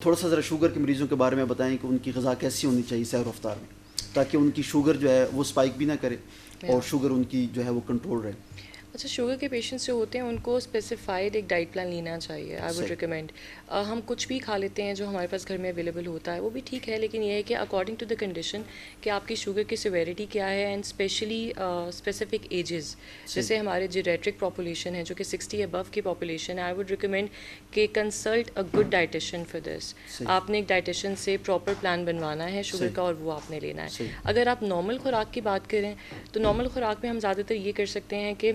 تھوڑا سا ذرا شوگر کے مریضوں کے بارے میں بتائیں کہ ان کی غذا کیسی ہونی چاہیے سیر و رفتار میں، تاکہ ان کی شوگر جو ہے وہ اسپائک بھی نہ کرے اور شوگر ان کی جو ہے وہ کنٹرول رہے۔ اچھا، شوگر کے پیشنٹس جو ہوتے ہیں ان کو اسپیسیفائڈ ایک ڈائٹ پلان لینا چاہیے۔ آئی وڈ ریکمینڈ ہم کچھ بھی کھا لیتے ہیں جو ہمارے پاس گھر میں اویلیبل ہوتا ہے، وہ بھی ٹھیک ہے، لیکن یہ ہے کہ اکارڈنگ ٹو دا کنڈیشن کہ آپ کی شوگر کی سیویرٹی کیا ہے، اینڈ اسپیشلی اسپیسیفک ایجز، جیسے ہمارے جیریٹرک پاپولیشن ہے جو کہ 60 ابو کی پاپولیشن ہے، آئی وڈ ریکمینڈ کہ consult a good dietitian for this. آپ نے ایک ڈائٹیشین سے پراپر پلان بنوانا ہے شوگر کا، اور وہ آپ نے لینا ہے۔ اگر آپ نارمل خوراک کی بات کریں تو نارمل خوراک میں ہم زیادہ تر یہ کر سکتے ہیں کہ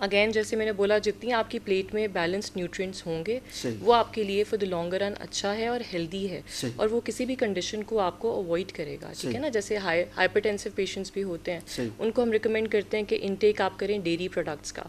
اگین جیسے میں نے بولا، جتنی آپ کی پلیٹ میں بیلنسڈ نیوٹرینٹس ہوں گے وہ آپ کے لیے فار دا لانگر رن اچھا ہے اور ہیلدی ہے، اور وہ کسی بھی کنڈیشن کو آپ کو اوائڈ کرے گا، ٹھیک ہے نا۔ جیسے ہائپر ٹینسو پیشنٹس بھی ہوتے ہیں، ان کو ہم ریکمینڈ کرتے ہیں کہ انٹیک آپ کریں ڈیری پروڈکٹس کا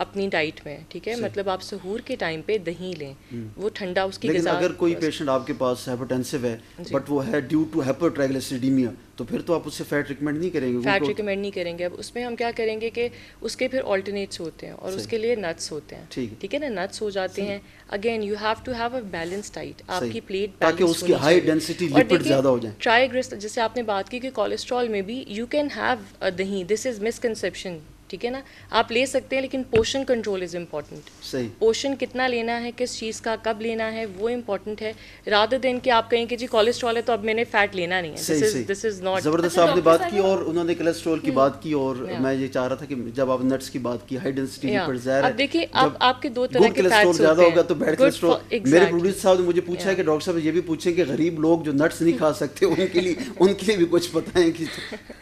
اپنی ڈائٹ میں، ٹھیک ہے، مطلب آپ سحور کے ٹائم پہ دہی لیں، وہ ٹھنڈا اس کی غذا۔ اگر کوئی پیشنٹ آپ کے پاس ہائپر ٹینسو ہے بٹ وہ ہے ڈیو ٹو ہائپر ٹرائگلیسیریڈیمیا، تو پھر تو آپ اس سے فیٹ ریکمینڈ نہیں کریں گے؟ فیٹ ریکمینڈ نہیں کریں گے۔ اب اس میں ہم کیا کریں گے کہ اس کے پھر آلٹرنیٹس ہوتے ہیں، اور اس کے لیے نٹس ہوتے ہیں، ٹھیک ہے نا، نٹس ہو جاتے ہیں۔ Again you have to have a balance diet, آپ کی پلیٹ تاکہ اس کی ہائی ڈینسٹی لپڈ زیادہ ہو جائیں۔ ٹرائیگلسرائڈ، جیسے آپ نے بات کی کہ کولیسٹرول میں بھی یو کین ہیو دہی، دس از مسکنسیپشن، ٹھیک ہے نا، آپ لے سکتے ہیں، لیکن portion control is important. Portion کتنا لینا ہے، کس چیز کا کب لینا ہے، وہ امپورٹنٹ ہے، رادر دین کہ آپ کہیں کہ جی کولیسٹرول ہے تو اب میں نے فیٹ لینا نہیں ہے۔ دس از ناٹ۔ زبردست آپ نے بات کی، اور انہوں نے کولیسٹرول کی بات کی، اور میں یہ چاہ رہا تھا کہ جب آپ نٹس کی بات کی، ہائی ڈینسٹی لپڈ ظاہر ہے، اب دیکھیے آپ کے دو طرح کے کولیسٹرول فیٹس زیادہ ہوتے ہوگا تو بیڈ کولیسٹرول۔ میرے پروڈیوسر صاحب نے مجھے پوچھا ہے کہ ڈاکٹر صاحب یہ بھی پوچھیں کہ غریب لوگ جو نٹس نہیں کھا سکتے ان کے لیے بھی کچھ بتائیں، کہ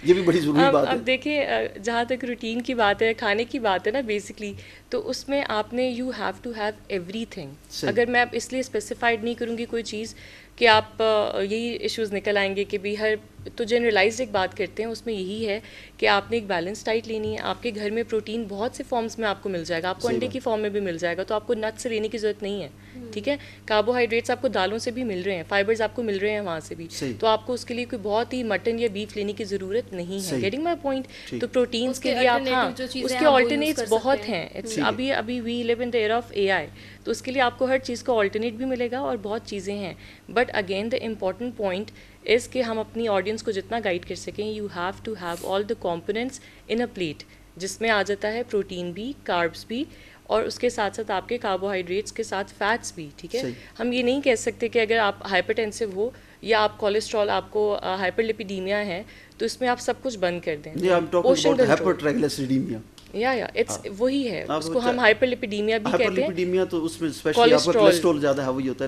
یہ بھی بڑی ضروری بات ہے۔ اب دیکھیے، جہاں تک روٹین کی بات ہے، کھانے کی بات ہے نا بیسکلی، تو اس میں آپ نے you have to have everything. اگر میں اب اس لیے اسپیسیفائڈ نہیں کروں گی کوئی چیز کہ آپ یہی ایشوز نکل آئیں گے کہ بھی ہر تو جنرلائزڈ ایک بات کرتے ہیں، اس میں یہی ہے کہ آپ نے ایک بیلنس ڈائٹ لینی ہے۔ آپ کے گھر میں پروٹین بہت سے فارمز میں آپ کو مل جائے گا، آپ کو انڈے کی فارم میں بھی مل جائے گا، تو آپ کو نٹ سے لینے کی ضرورت نہیں ہے، ٹھیک ہے۔ کاربوہائیڈریٹس آپ کو دالوں سے بھی مل رہے ہیں، فائبرز آپ کو مل رہے ہیں وہاں سے بھی، تو آپ کو اس کے لیے کوئی بہت ہی مٹن یا بیف لینے کی ضرورت نہیں ہے۔ Getting my point? تو پروٹینس کے لیے آپ، ہاں، اس کے آلٹرنیٹس بہت ہیں۔ ابھی وی لیو ان دا ایرا آف اے آئی، تو اس کے لیے آپ کو ہر چیز کو آلٹرنیٹ بھی ملے گا، اور بہت چیزیں ہیں۔ But again the important point is کہ ہم اپنی آڈینس کو جتنا گائڈ کر سکیں، you have to have all the components in a plate, جس میں آ جاتا ہے پروٹین بھی، کاربس بھی، اور اس کے ساتھ ساتھ آپ کے کاربوہائیڈریٹس کے ساتھ فیٹس بھی، ٹھیک ہے۔ ہم یہ نہیں کہہ سکتے کہ اگر آپ ہائپر ٹینسو ہو یا آپ کولیسٹرول، آپ کو ہائپر لپیڈیمیا ہے، تو اس میں آپ سب کچھ بند کر دیں۔ یا اٹس وہی ہے، اس کو ہم ہائپر لپیڈیمیا بھی کہتے ہیں۔ تو اس میں اسپیشلی آپ کا کولیسٹرول زیادہ ہے، وہی ہوتا ہے۔